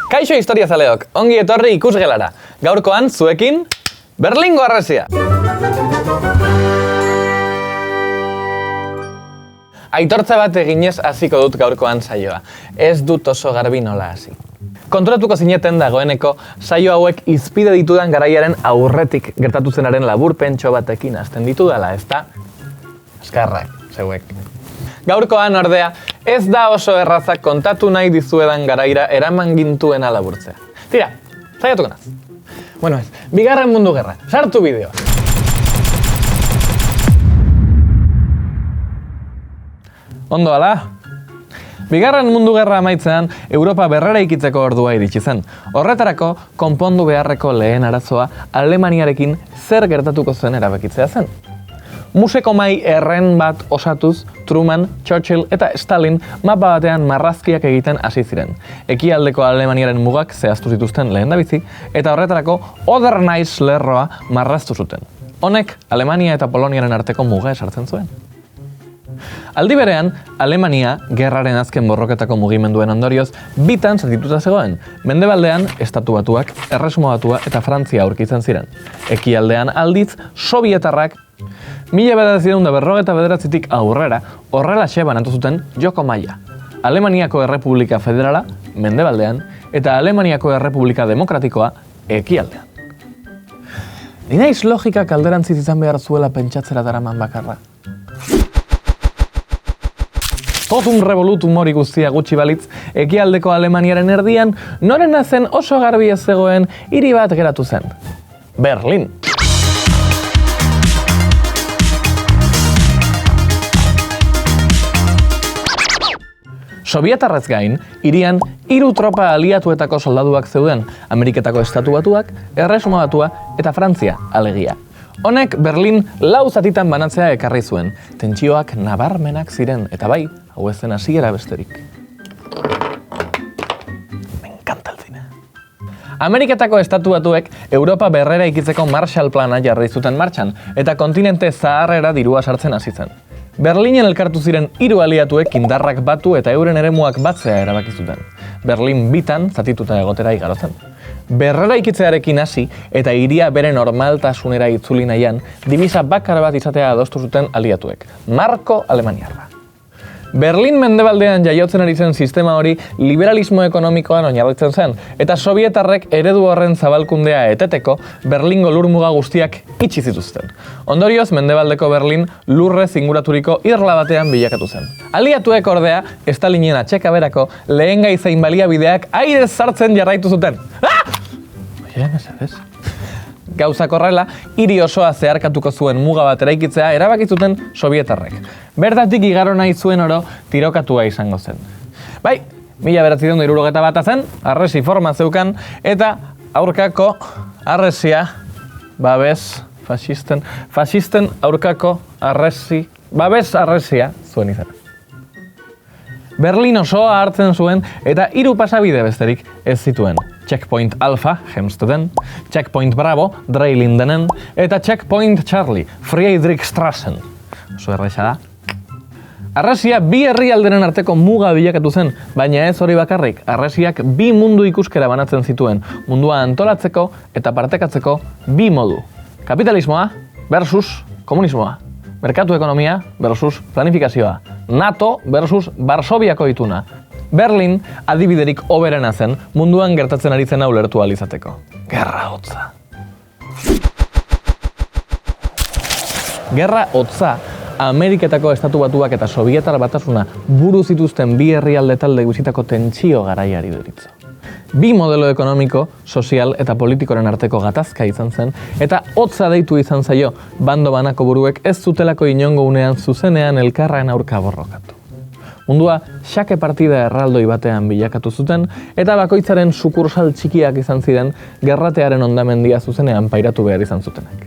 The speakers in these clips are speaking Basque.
Kaixo historiazaleok, ongi etorri ikusgelara. Gaurkoan zuekin Berlingo Harresia. Aitortza bat eginez hasiko dut gaurkoan saioa. Ez dut oso garbi nola hasi. Konturatuko zineten dagoeneko saio hauek izpide ditudan garaiaren aurretik gertatu zenaren laburpentxo batekin hasten ditudala, ezta? Eskarrak, zeuek. Gaurkoan ordea, ez da oso errazak kontatu nahi dizuedan garaira eraman gintuena laburtzea. Tira, saiatuko naz. Bueno ez, Bigarren Mundu Gerra, sartu bideoa. Ondo ala? Bigarren Mundu Gerra amaitzean, Europa berreraikitzeko ordua iritsi zen. Horretarako, konpondu beharreko lehen arazoa Alemaniarekin zer gertatuko zen erabakitzea zen. Museko mai erren bat osatuz, Truman, Churchill eta Stalin mapa batean marrazkiak egiten hasi ziren. Ekialdeko Alemaniaren mugak zehaztu zituzten lehendabizi, eta horretarako Oder-Neisse lerroa marraztu zuten. Honek, Alemania eta Poloniaren arteko muga esartzen zuen. Aldi berean, Alemania, gerraren azken borroketako mugimenduen ondorioz, bitan zatituta zegoen. Mendebaldean, Estatu Batuak, Erresuma Batua eta Frantzia aurkitzen ziren. Ekialdean aldiz, Sobietarrak 1949tik aurrera horrelaxe banatu zuten joko maila. Alemaniako Errepublika Federala, mendebaldean, eta Alemaniako Errepublika Demokratikoa, ekialdean. Ni naiz logikak alderantziz izan behar zuela pentsatzera daraman bakarra. Totum revolutum hori guztia gutxi balitz, ekialdeko Alemaniaren erdian, norena zen oso garbi ez zegoen hiri bat geratu zen. Berlin. Sobietarrez gain, hirian 3 tropa aliatuetako soldaduak zeuden, Ameriketako Estatu Batuak, Erresuma Batua eta Frantzia, alegia. Honek Berlin 4 zatitan banatzea ekarri zuen, tentsioak nabarmenak ziren, eta bai, hau ez zen hasiera besterik. Me encanta el cine. Ameriketako Estatu Batuek Europa berreraikitzeko Marshall Plana jarri zuten martxan, eta kontinente zaharrera dirua sartzen hasi zen. Berlinen elkartu ziren 3 aliatuek indarrak batu eta euren eremuak batzea erabaki zuten. Berlin bitan zatituta egotera igaro zen. Berreraikitzearekin hasi eta hiria bere normaltasunera itzuli nahian, dimisa bakar bat izatea adostu zuten aliatuek. Marko Alemaniarra. Berlin mendebaldean jaiotzen ari zen sistema hori liberalismo ekonomikoan oinarritzen zen, eta Sobietarrek eredu horren zabalkundea eteteko Berlingo lurmuga guztiak itxi zituzten. Ondorioz, mendebaldeko Berlin lurrez inguraturiko irla batean bilakatu zen. Aliatuek ordea, Stalinen atxeka berako lehen gaizain baliabideak airez sartzen jarraitu zuten. Gauzak horrela, hiri osoa zeharkatuko zuen muga bat eraikitzea erabaki zuten Sobietarrek. Bertatik igaro nahi zuen oro tirokatua izango zen. Bai, 1971 zen, harresi forma zeukan, eta aurkako harresia, babes, fasisten aurkako babes harresia zuen izan. Berlin osoa hartzen zuen eta 3 pasabide besterik ez zituen. Checkpoint Alpha, Hemsteden, Checkpoint Bravo, Dreilindenen, eta Checkpoint Charlie, Friedrichstrassen. Oso erresa da. Harresia 2 herrialderen arteko muga bilakatu zen, baina ez hori bakarrik, harresiak 2 mundu ikuskera banatzen zituen, mundua antolatzeko eta partekatzeko 2 modu. Kapitalismoa versus komunismoa. Merkatu ekonomia versus planifikazioa. NATO versus Varsoviako ituna. Berlin adibiderik hoberena zen munduan gertatzen ari zena ulertu ahal izateko. Gerra hotza. Gerra hotza Ameriketako Estatu Batuak eta Sobietar Batasuna buru zituzten 2 herrialde talde bizitako tentsio garaiari deritzo. 2 modelo ekonomiko, sozial eta politikoren arteko gatazka izan zen, eta hotza deitu izan zaio, bando banako buruek ez zutelako inongo unean zuzenean elkarraen aurka borrokatu. Mundua xake partida erraldoi batean bilakatu zuten, eta bakoitzaren sukursal txikiak izan ziren gerratearen hondamendia zuzenean pairatu behar izan zutenak.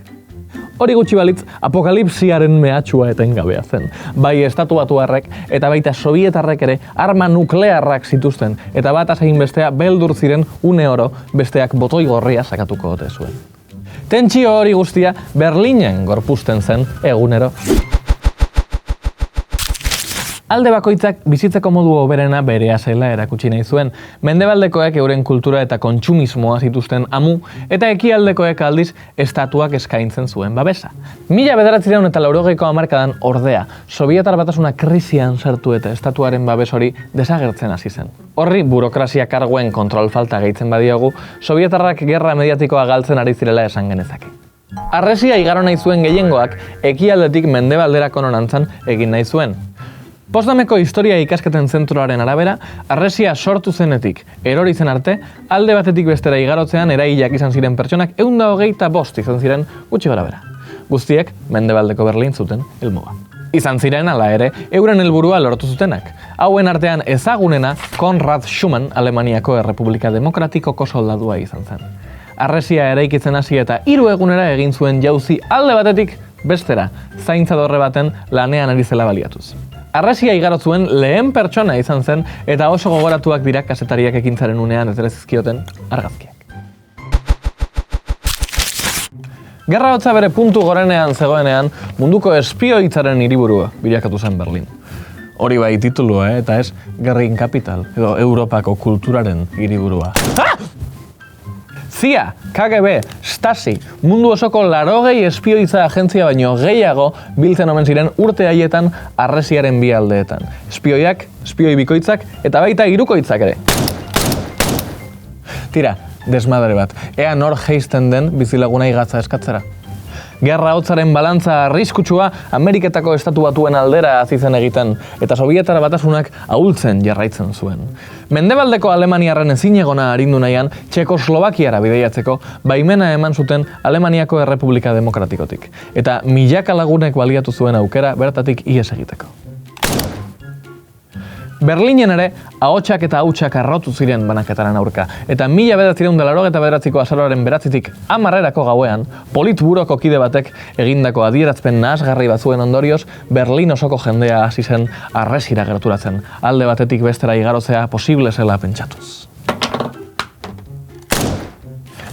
Hori gutxi balitz, apokalipsiaren mehatxua etengabea zen. Bai Estatu Batuarrek eta baita Sobietarrek ere arma nuklearrak zituzten, eta bat asein bestea beldur ziren une oro besteak botoi gorria sakatuko ote zuen. Tentsio hori guztia Berlinen gorpuzten zen egunero. Alde bakoitzak bizitzeko modu hoberena berea zela erakutsi nahi zuen. Mendebaldekoek euren kultura eta kontsumismoa zituzten amu, eta ekialdekoek aldiz estatuak eskaintzen zuen babesa. 1980ko hamarkadan ordea, Sobietar Batasuna krisian sartu eta estatuaren babes hori desagertzen hasi zen. Horri burokrazia karguen kontrol falta gehitzen badiogu, Sobietarrak gerra mediatikoa galtzen ari zirela esan genezake. Harresia igaro nahi zuen gehiengoak ekialdetik mendebalderako norantzan egin nahi zuen. Potsdameko historia ikasketen zentroaren arabera, harresia sortu zenetik erori zen arte, alde batetik bestera igarotzean erailak izan ziren pertsonak 125 izan ziren gutxi gorabehera. Guztiek mendebaldeko Berlin zuten helmuga. Izan ziren hala ere, euren helburua lortu zutenak. Hauen artean ezagunena Konrad Schumann Alemaniako Errepublika Demokratikoko soldadua izan zen. Harresia eraikitzen hasi eta 3 egunera egin zuen jauzi alde batetik bestera, zaintza dorre baten lanean ari zela baliatuz. Harresia igarot zuen lehen pertsona izan zen eta oso gogoratuak dira kazetariak ekintzaren unean ez ere zizkioten argazkiak. Gerra hotza bere puntu gorenean zegoenean munduko espioitzaren hiriburua bilakatu zen Berlin. Hori bai titulua, eta ez Gerrin Capital edo Europako kulturaren hiriburua. CIA, KGB, Stasi, mundu osoko 80 espioitza agentzia baino gehiago biltzen omen ziren urte haietan harresiaren bi aldeetan. Espioiak, espioi bikoitzak eta baita hirukoitzak ere. Tira, desmadre bat, ea nor jeisten den bizilagunai gatza eskatzera. Gerra hotzaren balantza arriskutsua Ameriketako estatu batuen aldera hasi zen egiten, eta Sobietar Batasunak ahultzen jarraitzen zuen. Mendebaldeko Alemaniarren ezinegona arindu nahian, Txekoslovakiara bidaiatzeko baimena eman zuten Alemaniako Errepublika Demokratikotik, eta milaka lagunek baliatu zuen aukera bertatik ihes egiteko. Berlinen ere, ahotsak eta hautsak arrotu ziren banaketaren aurka, eta 1989ko azaroaren 9-tik 10 gauean, Politburoko kide batek egindako adierazpen nahasgarri batzuen ondorioz, Berlin osoko jendea hasi zen harresira gerturatzen, alde batetik bestera igarotzea posible zela pentsatuz.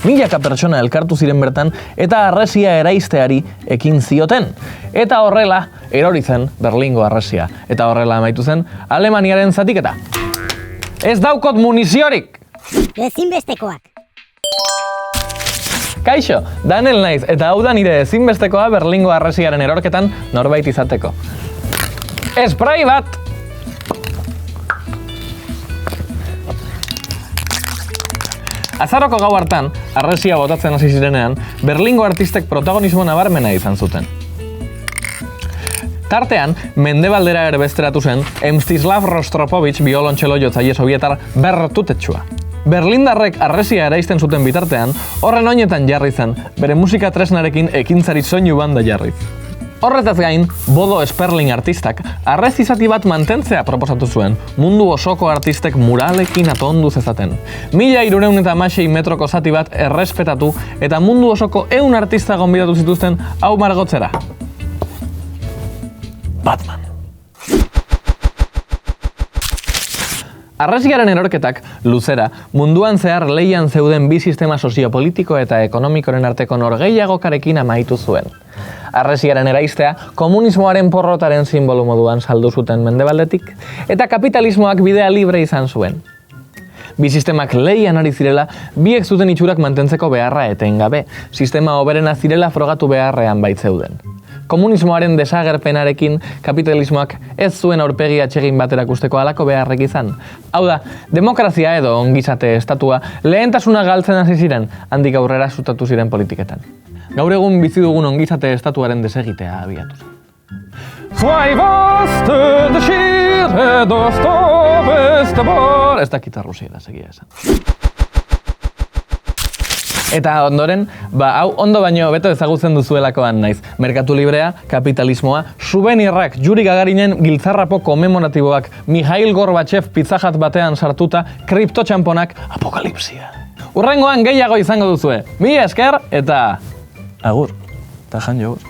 Milaka pertsona elkartu ziren bertan eta harresia eraizteari ekin zioten. Eta horrela, erori zen Berlingo harresia. Eta horrela amaitu zen Alemaniaren zatiketa. Ez daukot muniziorik! Ezinbestekoak. Kaixo, Daniel naiz, eta hau da nire ezinbestekoa Berlingo harresiaren erorketan norbait izateko. Spray bat! Azaroko gau hartan, harresia botatzen hasi zirenean, Berlingo artistek protagonismo nabarmena izan zuten. Tartean, mendebaldera ere besteratu zen Mstislav Rostropovich biolontxelo jotzaile sobietar bertutetsua. Berlindarrek harresia eraizten zuten bitartean, horren oinetan jarri zen, bere musika tresnarekin ekintzari soinu banda jarriz. Horretaz gain, Bodo Sperling artistak harrezi zati bat mantentzea proposatu zuen, mundu osoko artistek muralekin atondu zezaten. 1316 metroko zati bat errespetatu eta mundu osoko 100 artista gonbidatu zituzten hau margotzera. Batman. Harresiaren erorketak, luzera, munduan zehar leian zeuden bi sistema soziopolitiko eta ekonomikoren arteko norgehiagokarekin amaitu zuen. Harresiaren eraistea komunismoaren porrotaren sinbolo moduan saldu zuten mendebaldetik, eta kapitalismoak bidea libre izan zuen. Bi sistemak leian ari zirela, biek zuten itxurak mantentzeko beharra etengabe, sistema hoberena zirela frogatu beharrean baitzeuden. Komunismoaren desagerpenarekin kapitalismoak ez zuen aurpegi atsegin bat erakusteko halako beharrek izan. Hau da, demokrazia edo ongizate estatua lehentasuna galtzen hasi ziren, handik aurrera sustatu ziren politiketan. Gaur egun bizi dugun ongizate estatuaren desegitea abiatu zen. Ez dakit arrusiera segia esan. Eta ondoren, hau ondo baino beto ezagutzen duzuelakoan naiz. Merkatu librea, kapitalismoa, subenirrak, Yuri Gagarinen giltzarrapo komemoratiboak, Mikhail Gorbachev pizzajat batean sartuta, kriptotxamponak, apokalipsia. Hurrengoan gehiago izango duzue. Mila esker eta agur. Ta jan jogur.